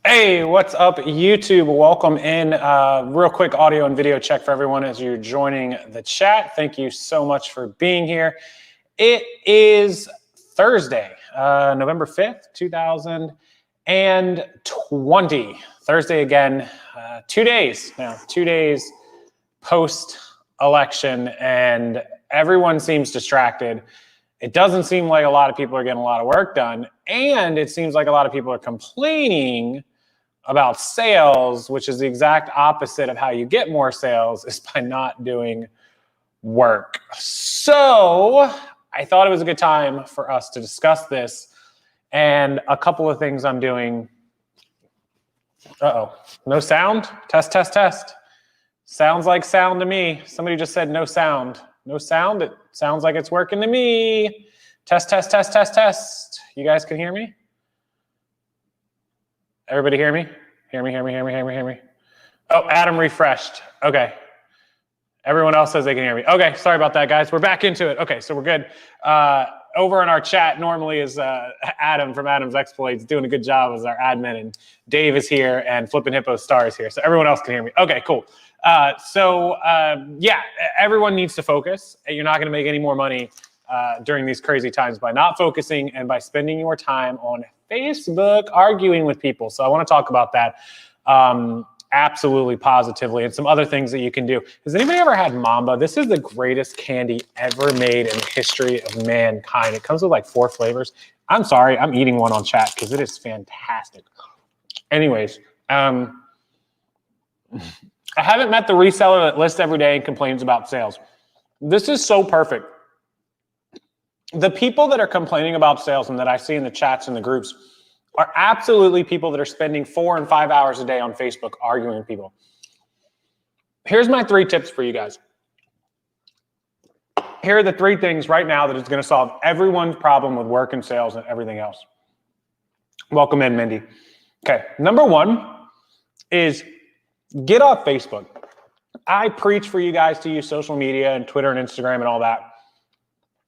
Hey, what's up, YouTube? Welcome in. Real quick audio and video check for everyone as you're joining the chat. Thank you so much for being here. It is Thursday, November 5th, 2020. Thursday again, 2 days now, 2 days post-election, and everyone seems distracted. It doesn't seem like a lot of people are getting a lot of work done, and it seems like a lot of people are complaining about sales, which is the exact opposite of how you get more sales, is by not doing work. So I thought it was a good time for us to discuss this and a couple of things I'm doing. Uh-oh, no sound? Test, test, test. Sounds like sound to me. Somebody just said no sound. No sound? It sounds like it's working to me. Test, test, test, test, test. You guys can hear me? Everybody hear me? Hear me, hear me, hear me, hear me, hear me. Oh, Adam refreshed. Okay. Everyone else says they can hear me. Okay, sorry about that, guys. We're back into it. Okay, so we're good. Over in our chat normally is Adam from Adam's Exploits doing a good job as our admin, and Dave is here, and Flippin' Hippo Star is here. So everyone else can hear me. Okay, cool. Yeah, everyone needs to focus. You're not going to make any more money during these crazy times by not focusing and by spending your time on Facebook arguing with people. So I want to talk about that absolutely positively and some other things that you can do. Has anybody ever had Mamba? This is the greatest candy ever made in the history of mankind. It comes with like 4 flavors. I'm sorry, I'm eating one on chat because it is fantastic. Anyways, I haven't met the reseller that lists every day and complains about sales. This is so perfect. The people that are complaining about sales and that I see in the chats and the groups are absolutely people that are spending 4 and 5 hours a day on Facebook arguing with people. Here's my 3 tips for you guys. Here are the 3 things right now that is going to solve everyone's problem with work and sales and everything else. Welcome in, Mindy. Okay, number 1 is get off Facebook. I preach for you guys to use social media and Twitter and Instagram and all that.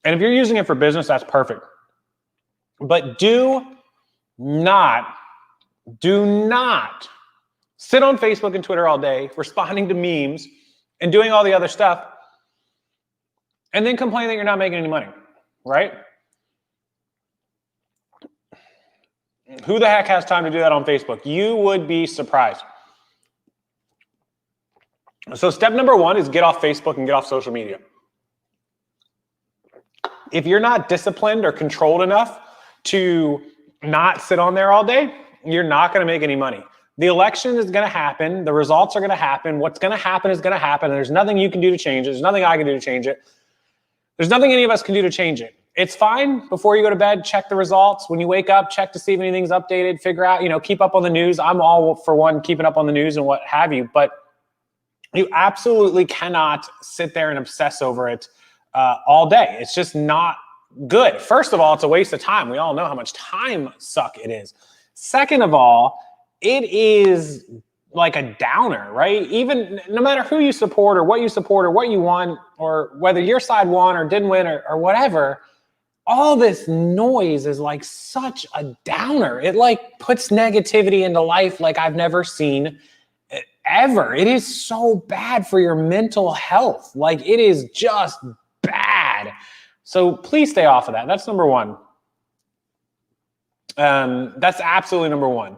And if you're using it for business, that's perfect. But do not sit on Facebook and Twitter all day, responding to memes and doing all the other stuff, and then complain that you're not making any money, right? Who the heck has time to do that on Facebook? You would be surprised. So step number 1 is get off Facebook and get off social media. If you're not disciplined or controlled enough to not sit on there all day, you're not going to make any money. The election is going to happen. The results are going to happen. What's going to happen is going to happen. There's nothing you can do to change it. There's nothing I can do to change it. There's nothing any of us can do to change it. It's fine. Before you go to bed, check the results. When you wake up, check to see if anything's updated. Figure out, keep up on the news. I'm all for one, keeping up on the news and what have you. But you absolutely cannot sit there and obsess over it all day. It's just not good. First of all, it's a waste of time. We all know how much time suck it is. Second of all, it is like a downer, right? Even no matter who you support or what you want, or whether your side won or didn't win or whatever, all this noise is like such a downer. It like puts negativity into life like I've never seen ever. It is so bad for your mental health. Like it is just bad. So please stay off of that. That's number 1. That's absolutely number 1.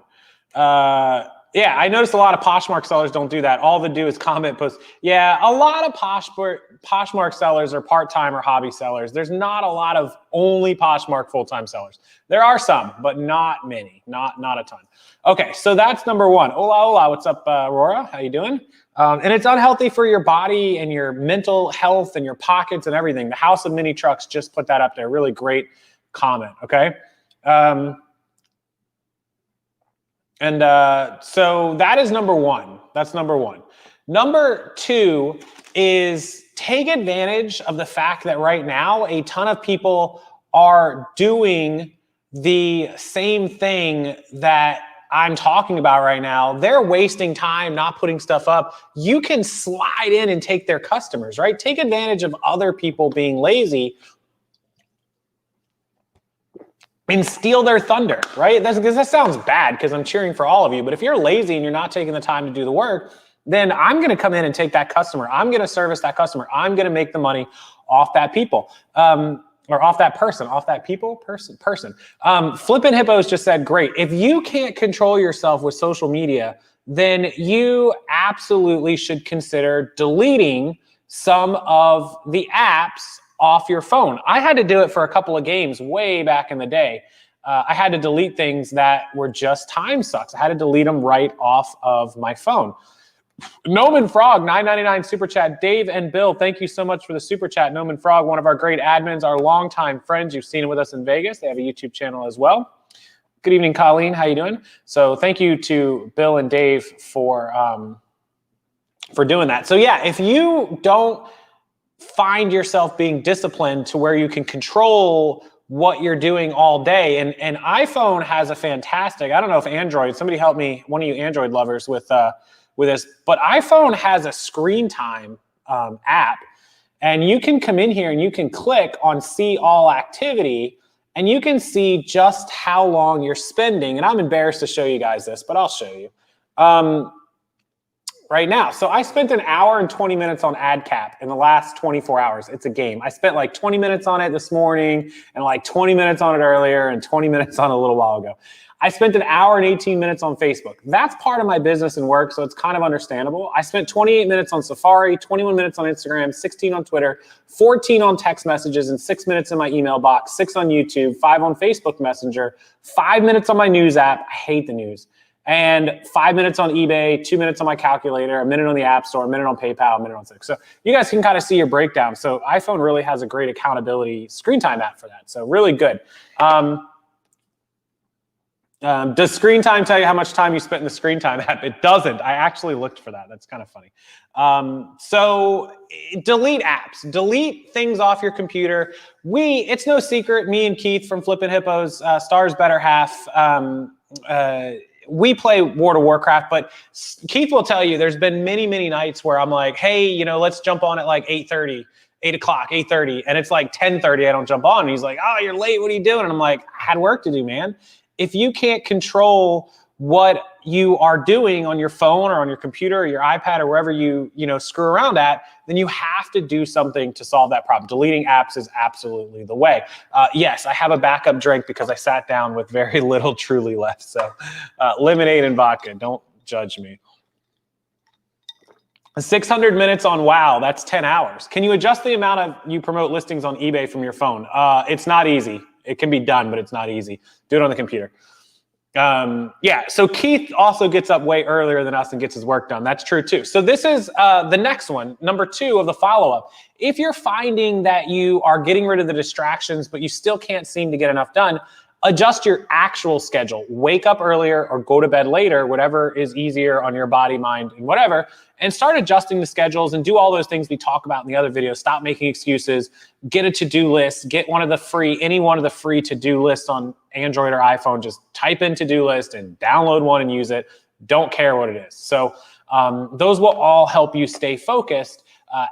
Yeah, I noticed a lot of Poshmark sellers don't do that. All they do is comment posts. Yeah, a lot of Poshmark sellers are part-time or hobby sellers. There's not a lot of only Poshmark full-time sellers. There are some, but not many, not a ton. Okay, so that's number 1. Hola, what's up, Aurora? How you doing? And it's unhealthy for your body and your mental health and your pockets and everything. The House of Mini Trucks just put that up there. Really great comment, okay? So that is number 1. That's number 1. Number 2 is take advantage of the fact that right now a ton of people are doing the same thing that I'm talking about right now. They're wasting time not putting stuff up. You can slide in and take their customers, right? Take advantage of other people being lazy and steal their thunder, right? That sounds bad because I'm cheering for all of you, but if you're lazy and you're not taking the time to do the work, then I'm going to come in and take that customer. I'm going to service that customer. I'm going to make the money off that people, or off that person, off that person. Flippin' Hippos just said, great. If you can't control yourself with social media, then you absolutely should consider deleting some of the apps off your phone. I had to do it for a couple of games way back in the day. I had to delete things that were just time sucks. I had to delete them right off of my phone. Gnome The Frog, $9.99 super chat. Dave and Bill, thank you so much for the super chat. Gnome The Frog, one of our great admins, our longtime friends. You've seen it with us in Vegas. They have a YouTube channel as well. Good evening, Colleen. How you doing? So thank you to Bill and Dave for doing that. So yeah, if you don't find yourself being disciplined to where you can control what you're doing all day, and iPhone has a fantastic, I don't know if Android, somebody help me, one of you Android lovers with this, but iPhone has a screen time app, and you can come in here and you can click on see all activity, and you can see just how long you're spending. And I'm embarrassed to show you guys this, but I'll show you right now. So I spent an hour and 20 minutes on AdCap in the last 24 hours. It's a game. I spent like 20 minutes on it this morning and like 20 minutes on it earlier and 20 minutes on it a little while ago. I spent an hour and 18 minutes on Facebook. That's part of my business and work, so it's kind of understandable. I spent 28 minutes on Safari, 21 minutes on Instagram, 16 on Twitter, 14 on text messages, and 6 minutes in my email box, 6 on YouTube, 5 on Facebook Messenger, 5 minutes on my news app. I hate the news. And 5 minutes on eBay, 2 minutes on my calculator, a minute on the App Store, a minute on PayPal, a minute on Six. So you guys can kind of see your breakdown. So iPhone really has a great accountability screen time app for that. So really good. Does screen time tell you how much time you spent in the screen time app? It doesn't. I actually looked for that. That's kind of funny. So delete apps, delete things off your computer. It's no secret, me and Keith from Flippin' Hippos, Star's better half, we play World of Warcraft, but Keith will tell you there's been many, many nights where I'm like, hey, let's jump on at like 8:30, 8 o'clock, 8:30. And it's like 10:30, I don't jump on. And he's like, oh, you're late. What are you doing? And I'm like, I had work to do, man. If you can't control what you are doing on your phone or on your computer or your iPad or wherever you screw around at, then you have to do something to solve that problem. Deleting apps is absolutely the way. Yes, I have a backup drink because I sat down with very little Truly left. So lemonade and vodka, don't judge me. 600 minutes on WoW, that's 10 hours. Can you adjust the amount of you promote listings on eBay from your phone? It's not easy. It can be done, but it's not easy. Do it on the computer. Yeah, so Keith also gets up way earlier than us and gets his work done. That's true too. So this is the next one, number 2 of the follow-up. If you're finding that you are getting rid of the distractions, but you still can't seem to get enough done, adjust your actual schedule. Wake up earlier or go to bed later, whatever is easier on your body, mind, and whatever, and start adjusting the schedules and do all those things we talk about in the other videos. Stop making excuses. Get a to-do list. Get any one of the free to-do lists on Android or iPhone. Just type in to-do list and download one and use it. Don't care what it is. So those will all help you stay focused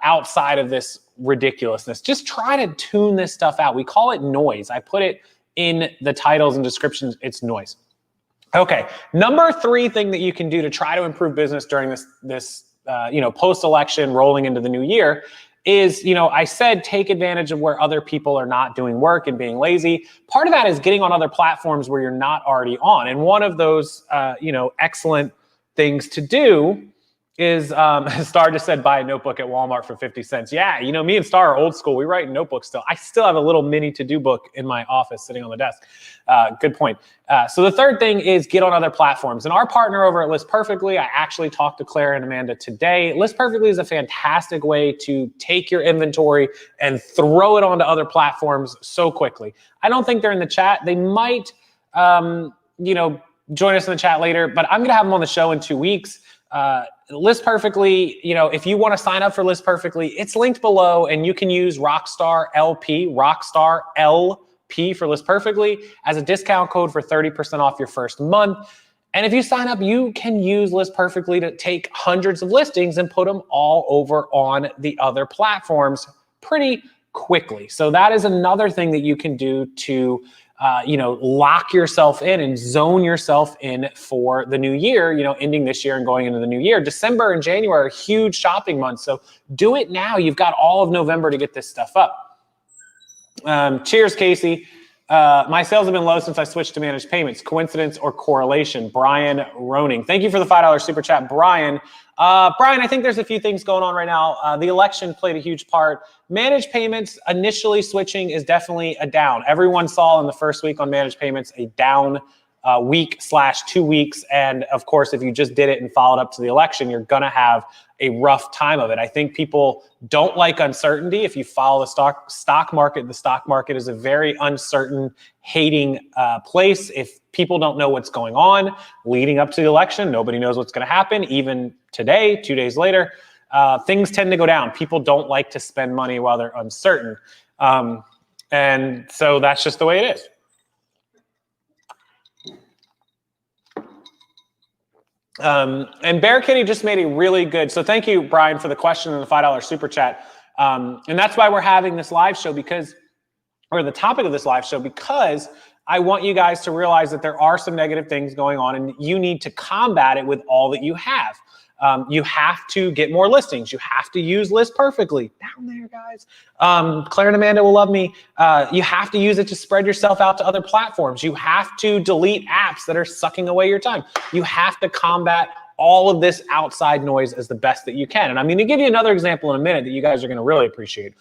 outside of this ridiculousness. Just try to tune this stuff out. We call it noise. I put it in the titles and descriptions. It's noise. Okay, number 3 thing that you can do to try to improve business during this post-election rolling into the new year is, I said take advantage of where other people are not doing work and being lazy. Part of that is getting on other platforms where you're not already on. And one of those, excellent things to do is, Star just said buy a notebook at Walmart for 50 cents. Yeah, me and Star are old school. We write in notebooks still. I still have a little mini to-do book in my office sitting on the desk. Good point. So the third thing is get on other platforms. And our partner over at List Perfectly, I actually talked to Claire and Amanda today. List Perfectly is a fantastic way to take your inventory and throw it onto other platforms so quickly. I don't think they're in the chat. They might, join us in the chat later, but I'm going to have them on the show in 2 weeks. List Perfectly, if you want to sign up for List Perfectly, it's linked below, and you can use Rockstar LP for List Perfectly as a discount code for 30% off your first month. And if you sign up, you can use List Perfectly to take hundreds of listings and put them all over on the other platforms pretty quickly. So that is another thing that you can do to lock yourself in and zone yourself in for the new year, ending this year and going into the new year. December and January are huge shopping months. So do it now. You've got all of November to get this stuff up. Cheers, Casey. My sales have been low since I switched to managed payments. Coincidence or correlation? Brian Roning. Thank you for the $5 super chat, Brian. Brian, I think there's a few things going on right now. The election played a huge part. Managed payments, initially switching is definitely a down. Everyone saw in the first week on managed payments a down week/2 weeks. And of course, if you just did it and followed up to the election, you're going to have a rough time of it. I think people don't like uncertainty. If you follow the stock market is a very uncertain, hating place. If people don't know what's going on leading up to the election, nobody knows what's going to happen. Even today, 2 days later, things tend to go down. People don't like to spend money while they're uncertain. And so that's just the way it is. And Bear Kitty just made a really good, so thank you, Brian, for the question and the $5 super chat. And that's why we're having this live show or the topic of this live show, because I want you guys to realize that there are some negative things going on and you need to combat it with all that you have. You have to get more listings. You have to use List Perfectly. Down there, guys. Claire and Amanda will love me. You have to use it to spread yourself out to other platforms. You have to delete apps that are sucking away your time. You have to combat all of this outside noise as the best that you can. And I'm going to give you another example in a minute that you guys are going to really appreciate.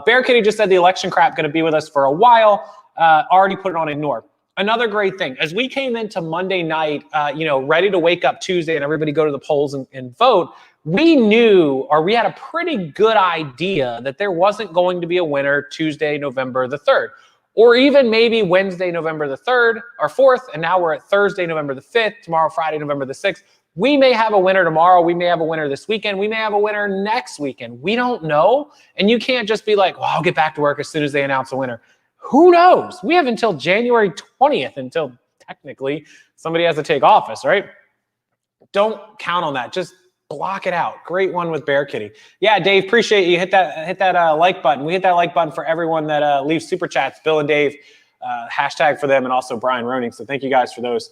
Bear Kitty just said the election crap going to be with us for a while. Already put it on ignore. Another great thing, as we came into Monday night, ready to wake up Tuesday and everybody go to the polls and vote, we knew, or we had a pretty good idea that there wasn't going to be a winner Tuesday, November the 3rd, or even maybe Wednesday, November the 3rd or 4th, and now we're at Thursday, November the 5th, tomorrow, Friday, November the 6th. We may have a winner tomorrow. We may have a winner this weekend. We may have a winner next weekend. We don't know. And you can't just be like, well, I'll get back to work as soon as they announce a winner. Who knows? We have until January 20th until technically somebody has to take office, right? Don't count on that. Just block it out. Great one with Bear Kitty. Yeah, Dave, appreciate you. Hit that like button. We hit that like button for everyone that leaves super chats. Bill and Dave, hashtag for them, and also Brian Roning. So thank you guys for those.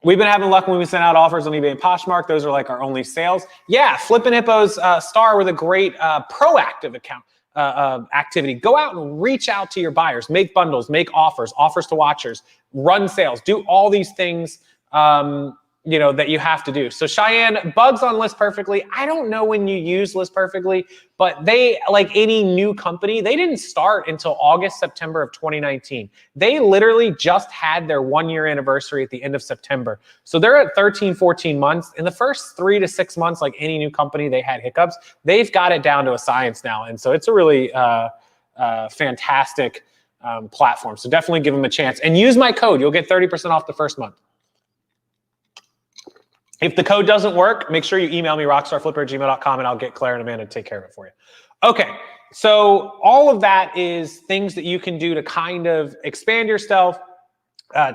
We've been having luck when we sent out offers on eBay and Poshmark. Those are like our only sales. Yeah, Flippin' Hippos star with a great proactive account. Activity. Go out and reach out to your buyers, make bundles, make offers to watchers, run sales, do all these things, that you have to do. So Cheyenne, bugs on List Perfectly. I don't know when you use List Perfectly, but they, like any new company, they didn't start until August, September of 2019. They literally just had their 1-year anniversary at the end of September. So they're at 13, 14 months. In the first 3 to 6 months, like any new company, they had hiccups. They've got it down to a science now. And so it's a really fantastic platform. So definitely give them a chance. And use my code. You'll get 30% off the first month. If the code doesn't work, make sure you email me, rockstarflipper@gmail.com, and I'll get Claire and Amanda to take care of it for you. Okay, so all of that is things that you can do to kind of expand yourself,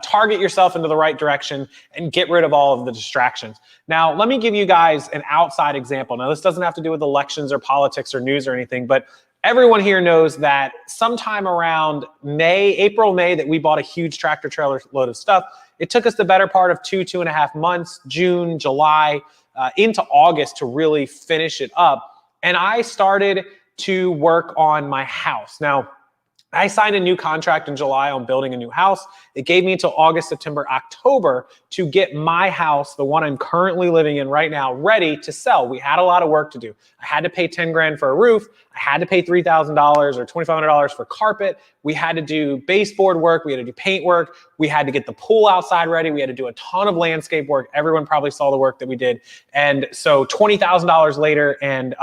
target yourself into the right direction, and get rid of all of the distractions. Now, let me give you guys an outside example. Now, this doesn't have to do with elections or politics or news or anything, but everyone here knows that sometime around April, May, that we bought a huge tractor trailer load of stuff. It took us the better part of 2.5 months, June, July, into August to really finish it up. And I started to work on my house. Now, I signed a new contract in July on building a new house. It gave me until August, September, October to get my house, the one I'm currently living in right now, ready to sell. We had a lot of work to do. I had to pay 10 grand for a roof. I had to pay $3,000 or $2,500 for carpet. We had to do baseboard work. We had to do paint work. We had to get the pool outside ready. We had to do a ton of landscape work. Everyone probably saw the work that we did. And so $20,000 later, and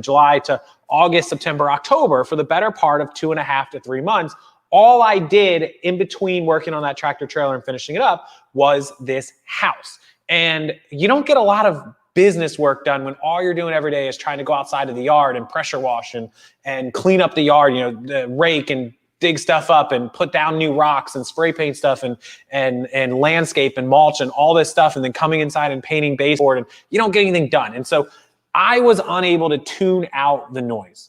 July to August, September, October, for the better part of 2.5 to 3 months, all I did in between working on that tractor trailer and finishing it up was this house. And you don't get a lot of business work done when all you're doing every day is trying to go outside of the yard and pressure wash and clean up the yard, rake and dig stuff up and put down new rocks and spray paint stuff and landscape and mulch and all this stuff, and then coming inside and painting baseboard, and you don't get anything done. And so I was unable to tune out the noise.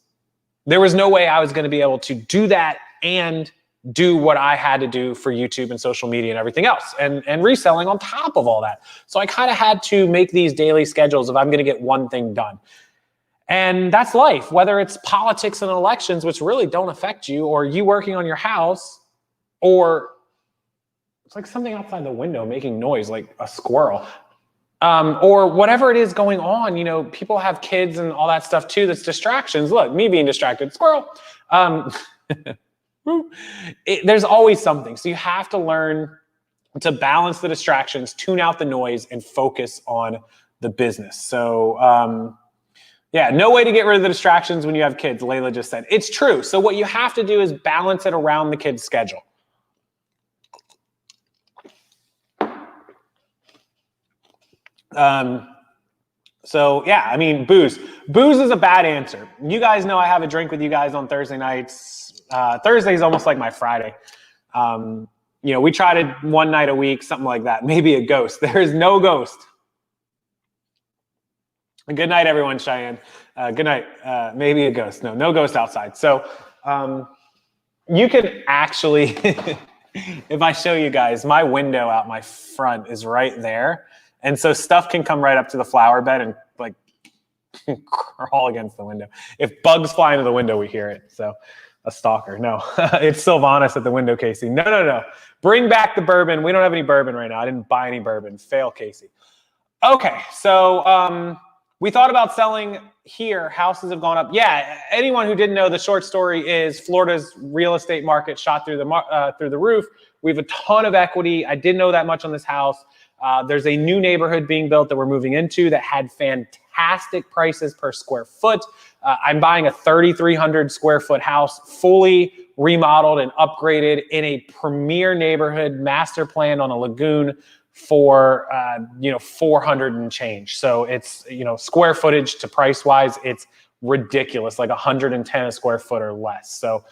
There was no way I was going to be able to do that and do what I had to do for YouTube and social media and everything else, and reselling on top of all that. So I kind of had to make these daily schedules if I'm going to get one thing done. And that's life, whether it's politics and elections, which really don't affect you, or you working on your house, or it's like something outside the window making noise, like a squirrel, or whatever it is going on. You know, people have kids and all that stuff too. That's distractions. Look, me being distracted, squirrel. There's always something. So you have to learn to balance the distractions, tune out the noise, and focus on the business. So yeah, no way to get rid of the distractions when you have kids, Layla just said. It's true. So what you have to do is balance it around the kid's schedule. So yeah, I mean, booze. Booze is a bad answer. You guys know I have a drink with you guys on Thursday nights. Thursday is almost like my Friday. You know, we try to one night a week, something like that. Maybe a ghost. There is no ghost. Good night, everyone, Cheyenne. Good night. Maybe a ghost. No, no ghost outside. So you can actually, if I show you guys, my window out my front is right there. And so stuff can come right up to the flower bed and like crawl against the window. If bugs fly into the window, we hear it. So a stalker. No, it's Sylvanas at the window, Casey. No, no, no. Bring back the bourbon. We don't have any bourbon right now. I didn't buy any bourbon. Fail, Casey. Okay, so we thought about selling here. Houses have gone up. Yeah, anyone who didn't know, the short story is Florida's real estate market shot through the roof. We have a ton of equity. I didn't know that much on this house. There's a new neighborhood being built that we're moving into that had fantastic prices per square foot. I'm buying a 3,300 square foot house, fully remodeled and upgraded in a premier neighborhood, master planned on a lagoon for, you know, 400 and change. So it's, you know, square footage to price wise, it's ridiculous, like 110 a square foot or less. So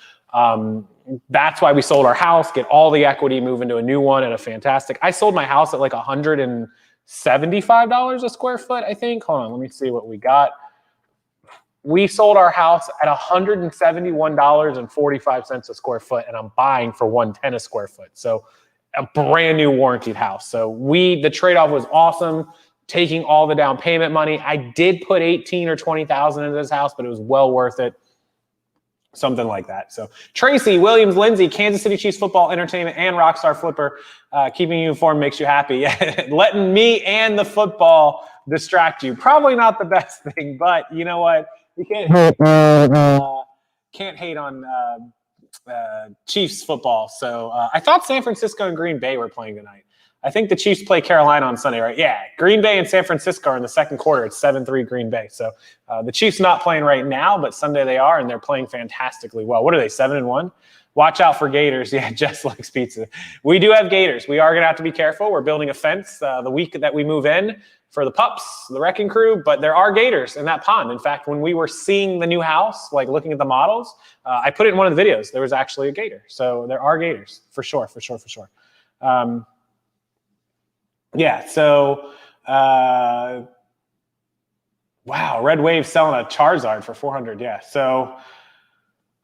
that's why we sold our house, get all the equity, move into a new one at a fantastic. I sold my house at like $175 a square foot, I think. Hold on, let me see what we got. We sold our house at $171.45 a square foot, and I'm buying for $110 a square foot. So a brand new warranted house. So the trade-off was awesome, taking all the down payment money. I did put 18 or 20,000 into this house, but it was well worth it. Something like that. So Tracy, Williams, Lindsay, Kansas City Chiefs football, entertainment, and Rockstar keeping you informed makes you happy. Letting me and the football distract you. Probably not the best thing, but you know what? We can't hate on Chiefs football. So I thought San Francisco and Green Bay were playing tonight. I think the Chiefs play Carolina on Sunday, right? Yeah, Green Bay and San Francisco are in the second quarter. It's 7-3 Green Bay. So the Chiefs not playing right now, but Sunday they are, and they're playing fantastically well. What are they, 7-1? Watch out for Gators. Yeah, Jess likes pizza. We do have Gators. We are going to have to be careful. We're building a fence the week that we move in for the pups, the wrecking crew, but there are Gators in that pond. In fact, when we were seeing the new house, like looking at the models, I put it in one of the videos. There was actually a Gator. So there are Gators, for sure, for sure, for sure. Yeah, so, wow, Red Wave selling a Charizard for 400, yeah. So,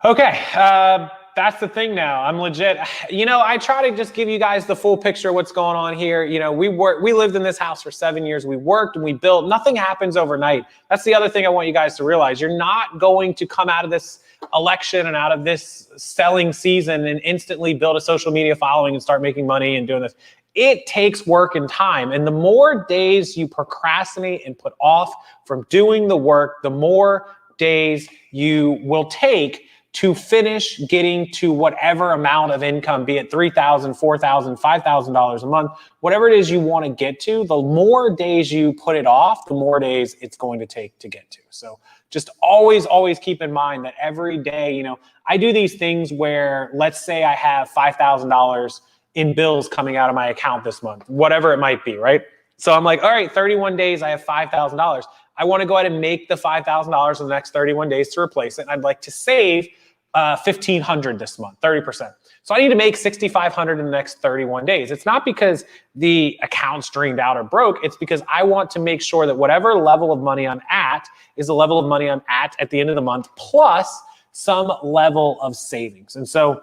okay, that's the thing now. I'm legit. You know, I try to just give you guys the full picture of what's going on here. You know, we lived in this house for 7 years. We worked and we built. Nothing happens overnight. That's the other thing I want you guys to realize. You're not going to come out of this election and out of this selling season and instantly build a social media following and start making money and doing this. It takes work and time. And the more days you procrastinate and put off from doing the work, the more days you will take to finish getting to whatever amount of income, be it $3,000, $4,000, $5,000 a month, whatever it is you want to get to, the more days you put it off, the more days it's going to take to get to. So just always, always keep in mind that every day, you know, I do these things where, let's say I have $5,000 in bills coming out of my account this month, whatever it might be, right? So I'm like, all right, 31 days, I have $5,000. I want to go ahead and make the $5,000 in the next 31 days to replace it. And I'd like to save $1,500 this month, 30%. So I need to make $6,500 in the next 31 days. It's not because the account's drained out or broke. It's because I want to make sure that whatever level of money I'm at is the level of money I'm at the end of the month, plus some level of savings. And so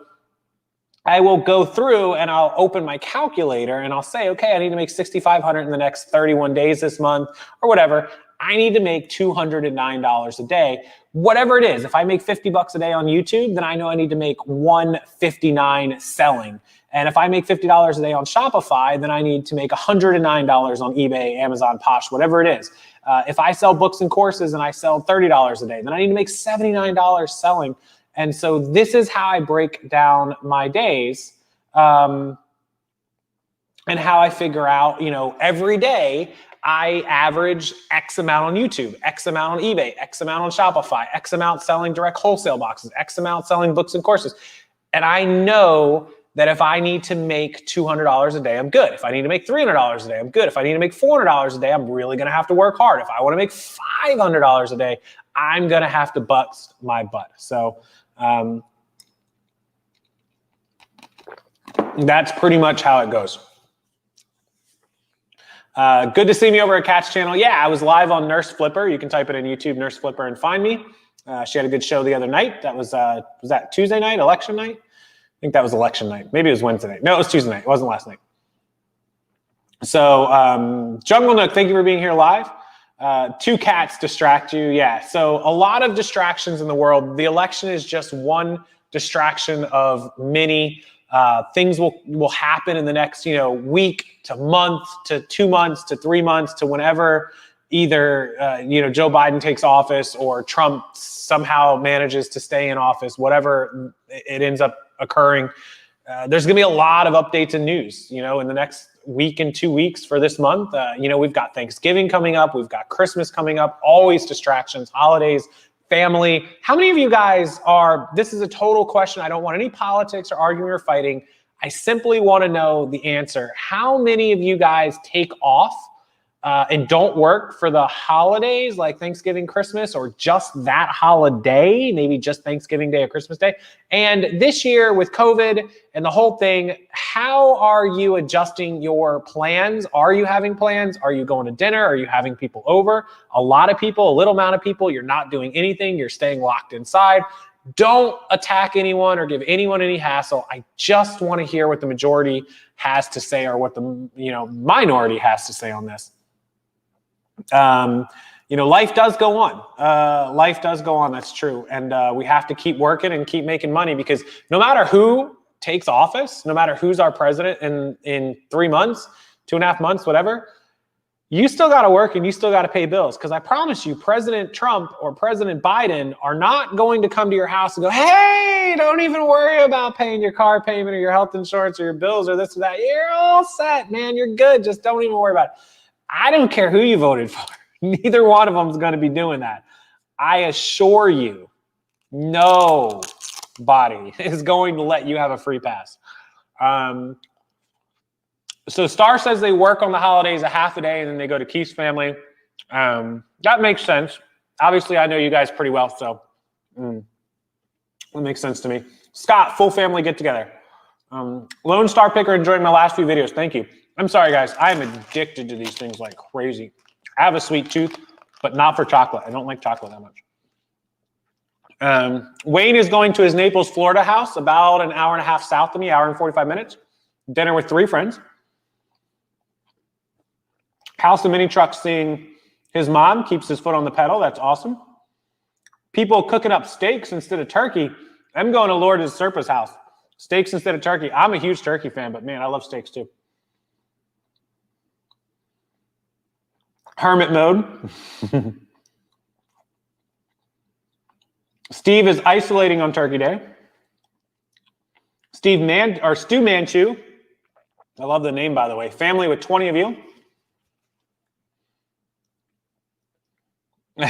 I will go through and I'll open my calculator and I'll say, okay, I need to make 6,500 in the next 31 days this month or whatever. I need to make $209 a day, whatever it is. If I make 50 bucks a day on YouTube, then I know I need to make 159 selling. And if I make $50 a day on Shopify, then I need to make $109 on eBay, Amazon, Posh, whatever it is. If I sell books and courses and I sell $30 a day, then I need to make $79 selling. And so this is how I break down my days, and how I figure out, every day I average X amount on YouTube, X amount on eBay, X amount on Shopify, X amount selling direct wholesale boxes, X amount selling books and courses. And I know that if I need to make $200 a day, I'm good. If I need to make $300 a day, I'm good. If I need to make $400 a day, I'm really going to have to work hard. If I want to make $500 a day, I'm going to have to bust my butt. So that's pretty much how it goes. Good to see me over at Cat's channel. Yeah, I was live on Nurse Flipper. You can type it in YouTube, Nurse Flipper, and find me. She had a good show the other night. That was that Tuesday night, election night? I think that was election night. Maybe it was Wednesday night. No, it was Tuesday night. It wasn't last night. So Jungle Nook, thank you for being here live. Two cats distract you. Yeah, so a lot of distractions in the world. The election is just one distraction of many. Things will happen in the next, week to month to 2 months to 3 months to whenever either, Joe Biden takes office or Trump somehow manages to stay in office, whatever it ends up occurring. There's going to be a lot of updates and news, in the next week and 2 weeks for this month. We've got Thanksgiving coming up. We've got Christmas coming up, always distractions, holidays, family. How many of you guys this is a total question. I don't want any politics or arguing or fighting. I simply want to know the answer. How many of you guys take off and don't work for the holidays like Thanksgiving, Christmas, or just that holiday, maybe just Thanksgiving Day or Christmas Day? And this year with COVID and the whole thing, how are you adjusting your plans? Are you having plans? Are you going to dinner? Are you having people over? A lot of people, a little amount of people, you're not doing anything. You're staying locked inside. Don't attack anyone or give anyone any hassle. I just want to hear what the majority has to say or what the minority has to say on this. Life does go on. Life does go on. That's true. And we have to keep working and keep making money, because no matter who takes office, no matter who's our president in 3 months, 2.5 months, whatever, you still got to work and you still got to pay bills. Because I promise you, President Trump or President Biden are not going to come to your house and go, hey, don't even worry about paying your car payment or your health insurance or your bills or this or that. You're all set, man. You're good. Just don't even worry about it. I don't care who you voted for. Neither one of them is going to be doing that. I assure you, nobody is going to let you have a free pass. So Star says they work on the holidays a half a day and then they go to Keith's family. That makes sense. Obviously, I know you guys pretty well, so that makes sense to me. Scott, full family get together. Lone Star Picker, enjoying my last few videos. Thank you. I'm sorry, guys. I'm addicted to these things like crazy. I have a sweet tooth, but not for chocolate. I don't like chocolate that much. Wayne is going to his Naples, Florida house, about an hour and a half south of me, hour and 45 minutes. Dinner with 3 friends. House of Mini Trucks seeing his mom, keeps his foot on the pedal. That's awesome. People cooking up steaks instead of turkey. I'm going to Lord Serpa's house. Steaks instead of turkey. I'm a huge turkey fan, but man, I love steaks too. Hermit mode. Steve is isolating on Turkey Day. Stu Manchu. I love the name, by the way. Family with 20 of you.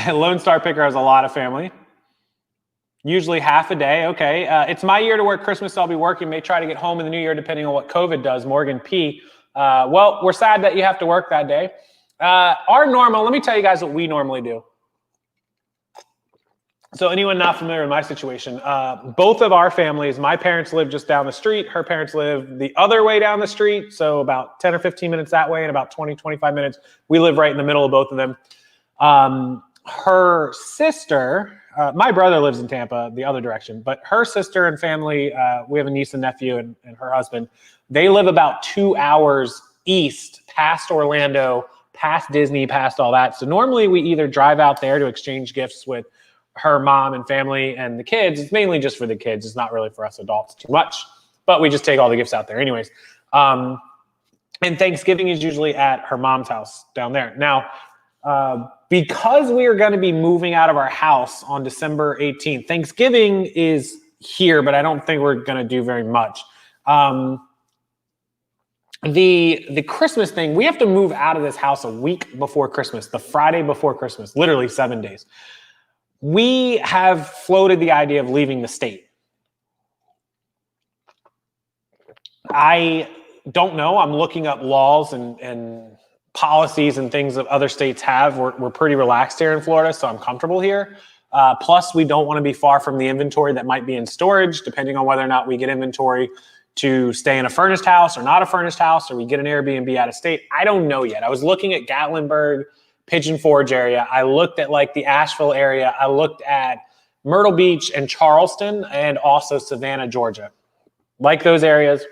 Lone Star Picker has a lot of family. Usually half a day. Okay. It's my year to work Christmas, so I'll be working. May try to get home in the new year, depending on what COVID does. Morgan P. Well, we're sad that you have to work that day. Let me tell you guys what we normally do. So anyone not familiar with my situation, both of our families, my parents live just down the street. Her parents live the other way down the street. So about 10 or 15 minutes that way and about 20, 25 minutes. We live right in the middle of both of them. her sister, my brother lives in Tampa, the other direction, but her sister and family, we have a niece and nephew and her husband, they live about 2 hours east, past Orlando, past Disney, past all that. So normally we either drive out there to exchange gifts with her mom and family and the kids. It's mainly just for the kids. It's not really for us adults too much, but we just take all the gifts out there anyways. And Thanksgiving is usually at her mom's house down there. Now, because we are going to be moving out of our house on December 18th, Thanksgiving is here, but I don't think we're going to do very much. The Christmas thing, we have to move out of this house a week before Christmas, the Friday before Christmas, literally 7 days. We have floated the idea of leaving the state. I don't know. I'm looking up laws and policies and things that other states have. We're pretty relaxed here in Florida, so I'm comfortable here. Plus, we don't want to be far from the inventory that might be in storage, depending on whether or not we get inventory to stay in a furnished house or not a furnished house, or we get an Airbnb out of state. I don't know yet. I was looking at Gatlinburg, Pigeon Forge area. I looked at like the Asheville area. I looked at Myrtle Beach and Charleston and also Savannah, Georgia. Like those areas.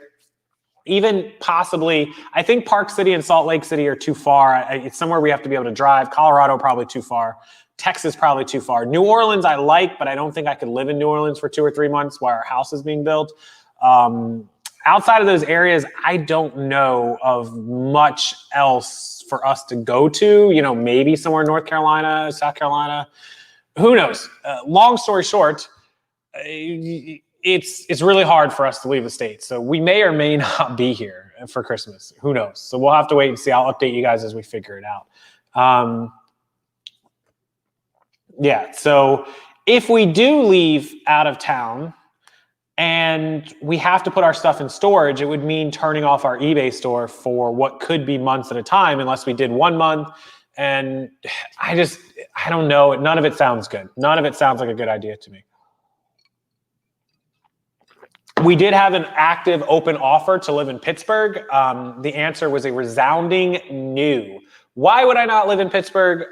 Even possibly, I think Park City and Salt Lake City are too far. It's somewhere we have to be able to drive. Colorado, probably too far. Texas, probably too far. New Orleans, I like, but I don't think I could live in New Orleans for 2 or 3 months while our house is being built. Outside of those areas, I don't know of much else for us to go to. You know, maybe somewhere in North Carolina, South Carolina. Who knows? Long story short, it's really hard for us to leave the state. So we may or may not be here for Christmas. Who knows? So we'll have to wait and see. I'll update you guys as we figure it out. Yeah, so if we do leave out of town and we have to put our stuff in storage, it would mean turning off our eBay store for what could be months at a time, unless we did 1 month. And I don't know. None of it sounds good. None of it sounds like a good idea to me. We did have an active open offer to live in Pittsburgh. The answer was a resounding no. Why would I not live in Pittsburgh?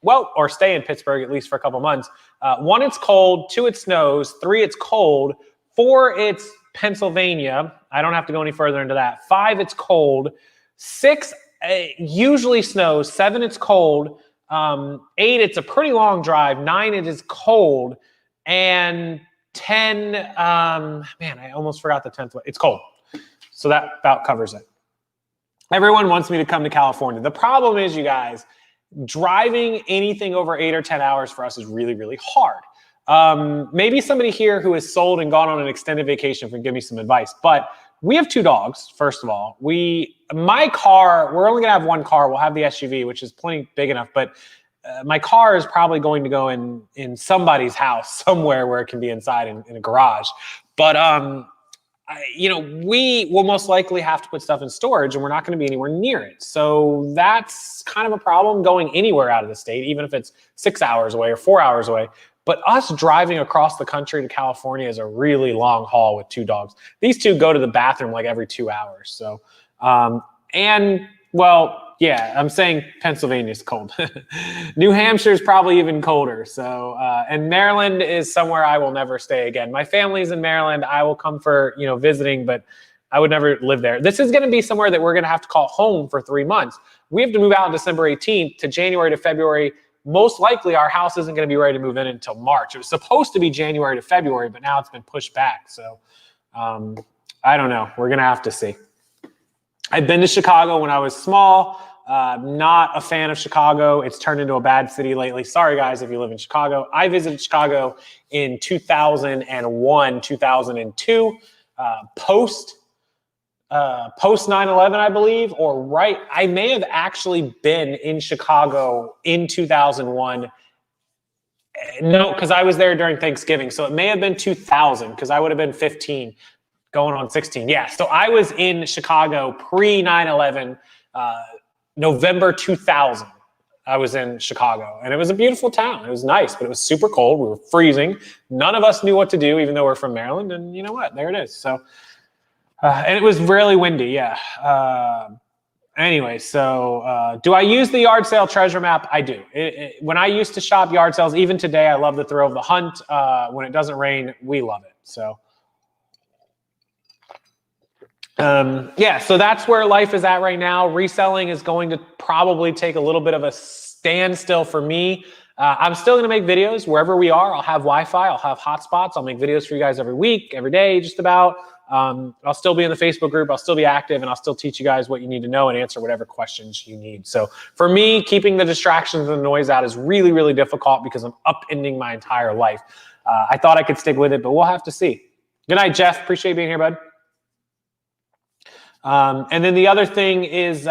Well, or stay in Pittsburgh at least for a couple months. 1, it's cold. 2, it snows. 3, it's cold. 4, it's Pennsylvania. I don't have to go any further into that. 5, it's cold. 6, usually snows. 7, it's cold. 8, it's a pretty long drive. 9, it is cold. And 10, man, I almost forgot the 10th one. It's cold. So that about covers it. Everyone wants me to come to California. The problem is, you guys, driving anything over 8 or 10 hours for us is really, really hard. Maybe somebody here who has sold and gone on an extended vacation can give me some advice. But we have 2 dogs, first of all. My car, we're only going to have 1 car. We'll have the SUV, which is plenty big enough. But my car is probably going to go in somebody's house somewhere where it can be inside in a garage. But we will most likely have to put stuff in storage, and we're not going to be anywhere near it. So that's kind of a problem going anywhere out of the state, even if it's 6 hours away or 4 hours away. But us driving across the country to California is a really long haul with 2 dogs. These 2 go to the bathroom like every 2 hours. So, yeah, I'm saying Pennsylvania's cold. New Hampshire's probably even colder. So, and Maryland is somewhere I will never stay again. My family's in Maryland. I will come for, visiting, but I would never live there. This is going to be somewhere that we're going to have to call home for 3 months. We have to move out on December 18th to January to February. Most likely our house isn't going to be ready to move in until March. It was supposed to be January to February, but now it's been pushed back. So I don't know. We're going to have to see. I've been to Chicago when I was small. Not a fan of Chicago. It's turned into a bad city lately. Sorry, guys, if you live in Chicago. I visited Chicago in 2001, 2002, post 9/11, I believe, or right. I may have actually been in Chicago in 2001. No, because I was there during Thanksgiving. So it may have been 2000 because I would have been 15 going on 16. Yeah, so I was in Chicago pre 9/11, November 2000. I was in Chicago, and it was a beautiful town. It was nice, but it was super cold. We were freezing. None of us knew what to do, even though we're from Maryland. And you know what? There it is. So, and it was really windy. Yeah. Anyway, so do I use the yard sale treasure map? I do. When I used to shop yard sales, even today, I love the thrill of the hunt. When it doesn't rain, we love it. So yeah, so that's where life is at right now. Reselling is going to probably take a little bit of a standstill for me. I'm still going to make videos wherever we are. I'll have Wi-Fi. I'll have hotspots. I'll make videos for you guys every week, every day, just about. I'll still be in the Facebook group. I'll still be active, and I'll still teach you guys what you need to know and answer whatever questions you need. So for me, keeping the distractions and the noise out is really, really difficult because I'm upending my entire life. I thought I could stick with it, but we'll have to see. Good night, Jeff. Appreciate being here, bud. And then the other thing is,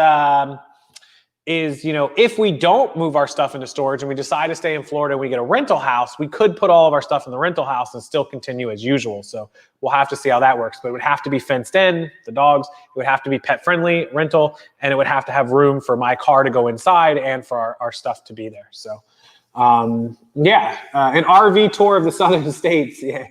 you know, if we don't move our stuff into storage and we decide to stay in Florida and we get a rental house, we could put all of our stuff in the rental house and still continue as usual. So we'll have to see how that works, but it would have to be fenced in, the dogs, it would have to be pet friendly rental, and it would have to have room for my car to go inside and for our stuff to be there. So, yeah, an RV tour of the southern states. Yeah.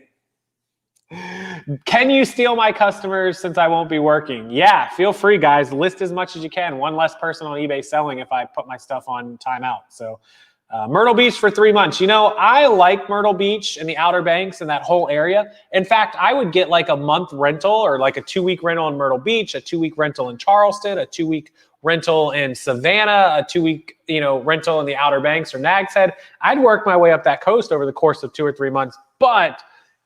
Can you steal my customers since I won't be working? Yeah, feel free, guys. List as much as you can. One less person on eBay selling if I put my stuff on timeout. So Myrtle Beach for 3 months. You know, I like Myrtle Beach and the Outer Banks and that whole area. In fact, I would get like a month rental or like a 2-week rental in Myrtle Beach, a 2-week rental in Charleston, a 2-week rental in Savannah, a 2-week, you know, rental in the Outer Banks or Nags Head. I'd work my way up that coast over the course of 2 or 3 months, but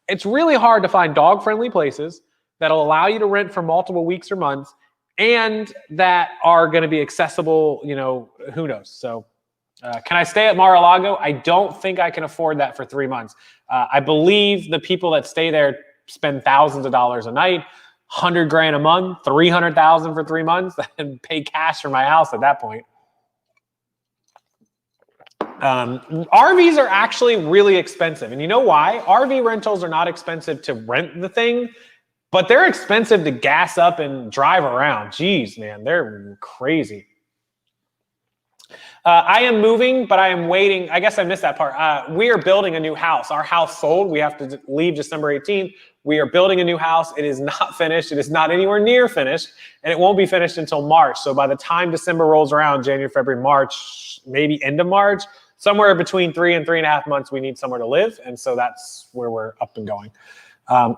it's really hard to find dog-friendly places that'll allow you to rent for multiple weeks or months and that are going to be accessible, you know, who knows. So can I stay at Mar-a-Lago? I don't think I can afford that for 3 months. I believe the people that stay there spend thousands of dollars a night, 100 grand a month, 300,000 for 3 months, and pay cash for my house at that point. RVs are actually really expensive. And you know why? RV rentals are not expensive to rent the thing, but they're expensive to gas up and drive around. Jeez, man, they're crazy. I am moving, but I am waiting. I guess I missed that part. We are building a new house. Our house sold. We have to leave December 18th. We are building a new house. It is not finished. It is not anywhere near finished, and it won't be finished until March. So by the time December rolls around, January, February, March, maybe end of March, somewhere between 3 and 3.5 months, we need somewhere to live. And so that's where we're up and going.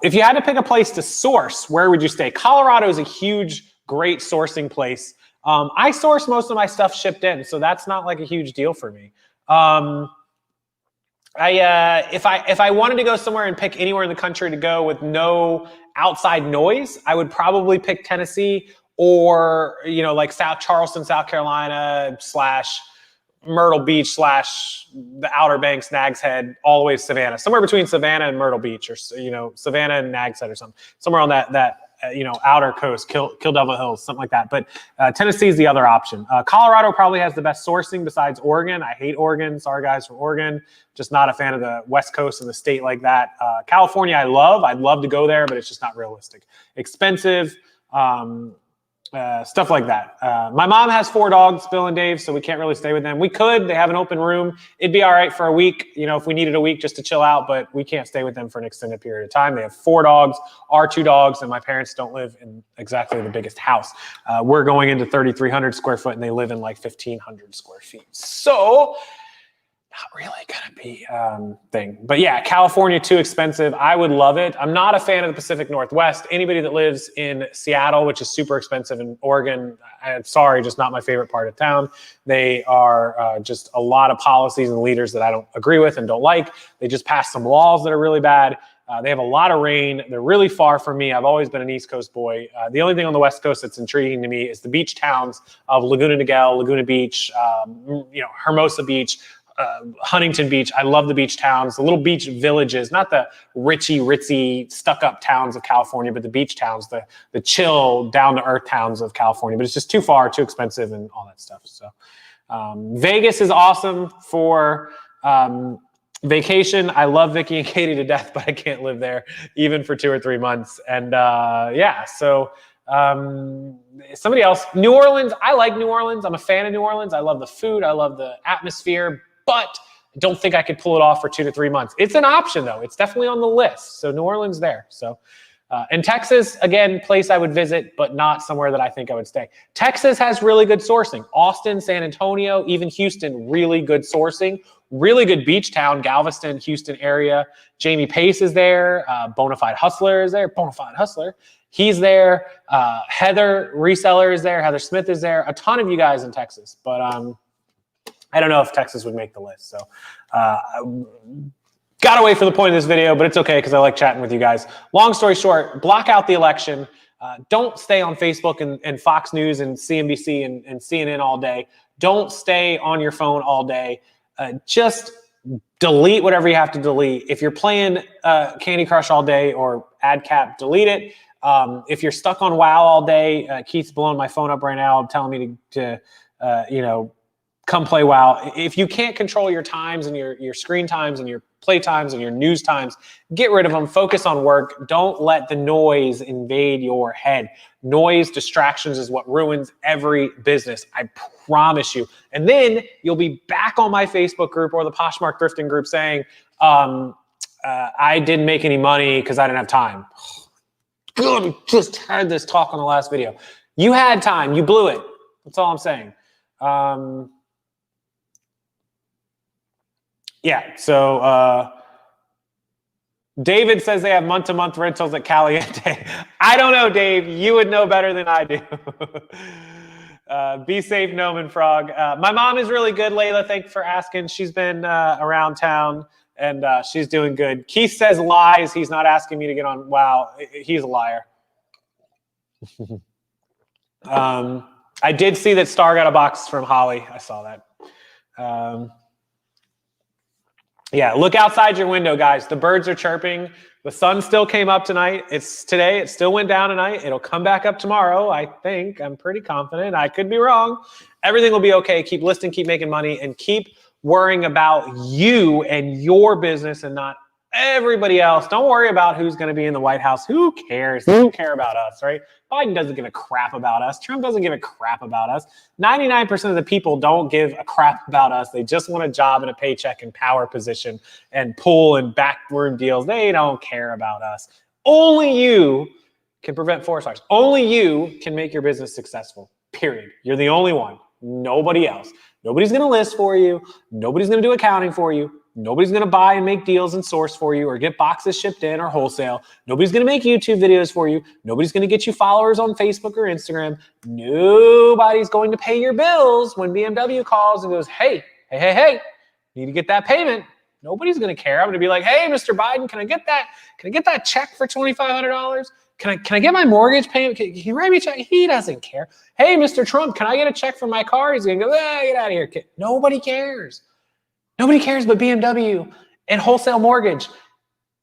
If you had to pick a place to source, where would you stay? Colorado is a huge, great sourcing place. I source most of my stuff shipped in, so that's not like a huge deal for me. If I wanted to go somewhere and pick anywhere in the country to go with no outside noise, I would probably pick Tennessee or, you know, like Charleston, South Carolina / Myrtle Beach / the Outer Banks, Nags Head, all the way to Savannah, somewhere between Savannah and Myrtle Beach, or, you know, Savannah and Nags Head or something, somewhere on that you know, outer coast, Kill Devil Hills, something like that. But Tennessee is the other option. Colorado probably has the best sourcing besides Oregon. I hate Oregon. Sorry, guys, from Oregon. Just not a fan of the West Coast and the state like that. California, I love. I'd love to go there, but it's just not realistic. Expensive. Stuff like that. My mom has 4 dogs, Bill and Dave, so we can't really stay with them. We could. They have an open room. It'd be all right for a week, you know, if we needed a week just to chill out, but we can't stay with them for an extended period of time. They have 4 dogs, our 2 dogs, and my parents don't live in exactly the biggest house. We're going into 3,300 square foot, and they live in like 1,500 square feet. So not really gonna be thing. But yeah, California, too expensive. I would love it. I'm not a fan of the Pacific Northwest. Anybody that lives in Seattle, which is super expensive, in Oregon, I'm sorry, just not my favorite part of town. They are just a lot of policies and leaders that I don't agree with and don't like. They just passed some laws that are really bad. They have a lot of rain. They're really far from me. I've always been an East Coast boy. The only thing on the West Coast that's intriguing to me is the beach towns of Laguna Niguel, Laguna Beach, you know, Hermosa Beach, Huntington Beach. I love the beach towns, the little beach villages, not the ritzy, stuck-up towns of California, but the beach towns, the chill, down-to-earth towns of California. But it's just too far, too expensive, and all that stuff. So Vegas is awesome for vacation. I love Vicky and Katie to death, but I can't live there even for 2 or 3 months. And yeah, so somebody else, New Orleans. I like New Orleans. I'm a fan of New Orleans. I love the food. I love the atmosphere, but I don't think I could pull it off for 2 to 3 months. It's an option though. It's definitely on the list. So New Orleans there. So And Texas, again, place I would visit, but not somewhere that I think I would stay. Texas has really good sourcing. Austin, San Antonio, even Houston, really good sourcing. Really good beach town, Galveston, Houston area. Jamie Pace is there. Bonafide Hustler is there. Bonafide Hustler. He's there. Heather Reseller is there. Heather Smith is there. A ton of you guys in Texas. But I don't know if Texas would make the list. So got away from the point of this video, but it's okay because I like chatting with you guys. Long story short, block out the election. Don't stay on Facebook and Fox News and CNBC and CNN all day. Don't stay on your phone all day. Just delete whatever you have to delete. If you're playing Candy Crush all day or AdCap, delete it. If you're stuck on WoW all day, Keith's blowing my phone up right now telling me to come play WoW. If you can't control your times and your screen times and your play times and your news times, get rid of them. Focus on work. Don't let the noise invade your head. Noise, distractions is what ruins every business. I promise you. And then you'll be back on my Facebook group or the Poshmark Thrifting group saying, I didn't make any money because I didn't have time. Good, we just had this talk on the last video. You had time. You blew it. That's all I'm saying. Yeah, so David says they have month-to-month rentals at Caliente. I don't know, Dave. You would know better than I do. Be safe, Gnome and Frog. My mom is really good, Layla. Thanks for asking. She's been around town, and she's doing good. Keith says lies. He's not asking me to get on. Wow, he's a liar. I did see that Star got a box from Holly. I saw that. Yeah, look outside your window, guys. The birds are chirping. The sun still came up tonight. It's today. It still went down tonight. It'll come back up tomorrow, I think. I'm pretty confident. I could be wrong. Everything will be okay. Keep listening, keep making money, and keep worrying about you and your business and not everybody else. Don't worry about who's going to be in the White House. Who cares? They don't care about us, right? Biden doesn't give a crap about us. Trump doesn't give a crap about us. 99% of the people don't give a crap about us. They just want a job and a paycheck and power position and pull and backroom deals. They don't care about us. Only you can prevent forest fires. Only you can make your business successful, period. You're the only one. Nobody else. Nobody's going to list for you. Nobody's going to do accounting for you. Nobody's going to buy and make deals and source for you or get boxes shipped in or wholesale. Nobody's going to make YouTube videos for you. Nobody's going to get you followers on Facebook or Instagram. Nobody's going to pay your bills when BMW calls and goes, hey, need to get that payment. Nobody's going to care. I'm going to be like, hey, Mr. Biden, can I get that check for $2,500? Can I get my mortgage payment? Can you write me a check? He doesn't care. Hey, Mr. Trump, can I get a check for my car? He's going to go, get out of here. Nobody cares. Nobody cares but BMW and Wholesale Mortgage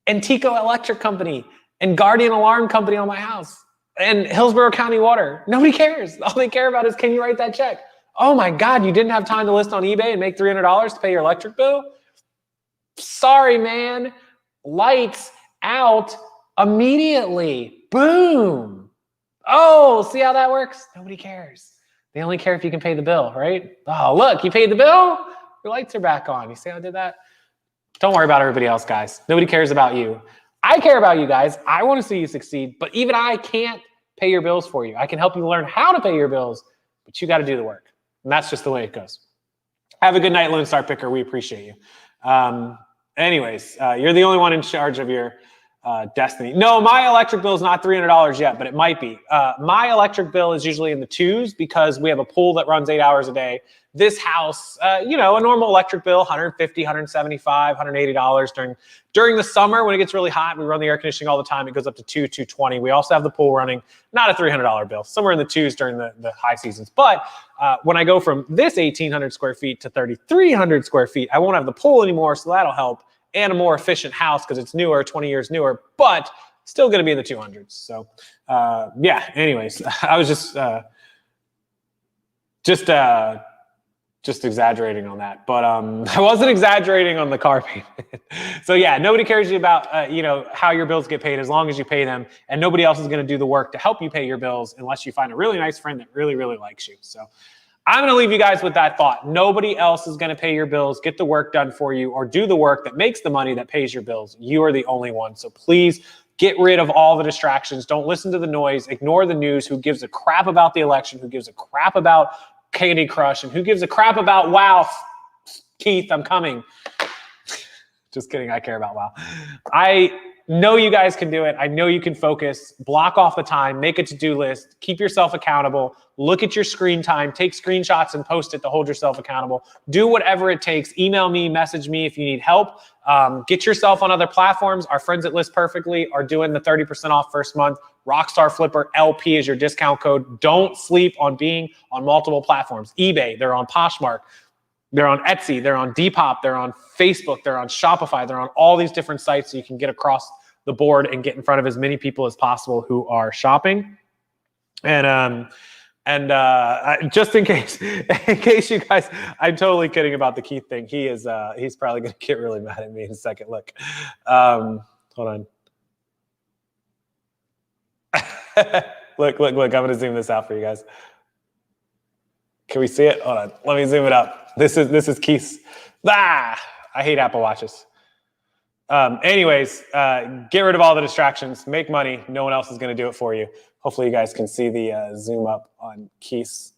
and Tico Electric Company and Guardian Alarm Company on my house and Hillsborough County Water. Nobody cares. All they care about is, can you write that check? Oh my God, you didn't have time to list on eBay and make $300 to pay your electric bill? Sorry, man. Lights out immediately. Boom. Oh, see how that works? Nobody cares. They only care if you can pay the bill, right? Oh, look, you paid the bill? Your lights are back on. You see how I did that? Don't worry about everybody else, guys. Nobody cares about you. I care about you guys. I want to see you succeed, but even I can't pay your bills for you. I can help you learn how to pay your bills, but you got to do the work. And that's just the way it goes. Have a good night, Lone Star Picker. We appreciate you. Anyways, you're the only one in charge of your destiny. No, my electric bill is not $300 yet, but it might be. My electric bill is usually in the twos because we have a pool that runs 8 hours a day. This house, a normal electric bill, $150, $175, $180 during the summer when it gets really hot. We run the air conditioning all the time. It goes up to $220. We also have the pool running, not a $300 bill, somewhere in the twos during the high seasons. But when I go from this 1,800 square feet to 3,300 square feet, I won't have the pool anymore, so that'll help. And a more efficient house because it's newer, 20 years newer, but still going to be in the 200s. So, yeah. Anyways, I was just exaggerating on that, but I wasn't exaggerating on the car payment. So yeah, nobody cares about how your bills get paid as long as you pay them, and nobody else is going to do the work to help you pay your bills unless you find a really nice friend that really, really likes you. So I'm going to leave you guys with that thought. Nobody else is going to pay your bills, get the work done for you, or do the work that makes the money that pays your bills. You are the only one. So please Get rid of all the distractions. Don't listen to the noise. Ignore the news. Who gives a crap about the election? Who gives a crap about Candy Crush? And who gives a crap about WoW? Keith, I'm coming. Just kidding. I care about WoW. I know you guys can do it. I know you can focus. Block off the time. Make a to-do list. Keep yourself accountable. Look at your screen time. Take screenshots and post it to hold yourself accountable. Do whatever it takes. Email me, message me if you need help. Get yourself on other platforms. Our friends at List Perfectly are doing the 30% off first month. RockstarFlipper LP is your discount code. Don't sleep on being on multiple platforms. eBay, they're on Poshmark. They're on Etsy, they're on Depop, they're on Facebook, they're on Shopify, they're on all these different sites so you can get across the board and get in front of as many people as possible who are shopping. And just in case you guys, I'm totally kidding about the Keith thing. He's probably going to get really mad at me in a second. Look, hold on. look. I'm going to zoom this out for you guys. Can we see it? Hold on. Let me zoom it up. This is Keith's. I hate Apple Watches. Anyways, get rid of all the distractions. Make money. No one else is going to do it for you. Hopefully you guys can see the zoom up on Keith's.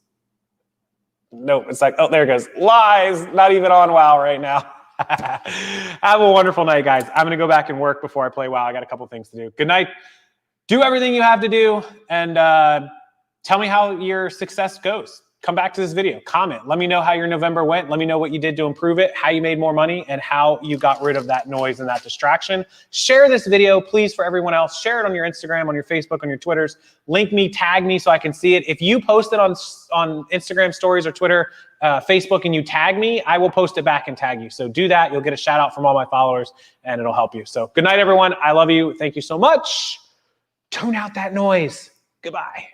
Nope. It's like, oh, there it goes. Lies. Not even on WoW right now. Have a wonderful night, guys. I'm going to go back and work before I play WoW. I got a couple things to do. Good night. Do everything you have to do, and tell me how your success goes. Come back to this video, comment. Let me know how your November went. Let me know what you did to improve it, how you made more money, and how you got rid of that noise and that distraction. Share this video, please, for everyone else. Share it on your Instagram, on your Facebook, on your Twitters. Link me, tag me so I can see it. If you post it on Instagram stories or Twitter, Facebook, and you tag me, I will post it back and tag you. So do that. You'll get a shout out from all my followers, and it'll help you. So good night, everyone. I love you. Thank you so much. Tune out that noise. Goodbye.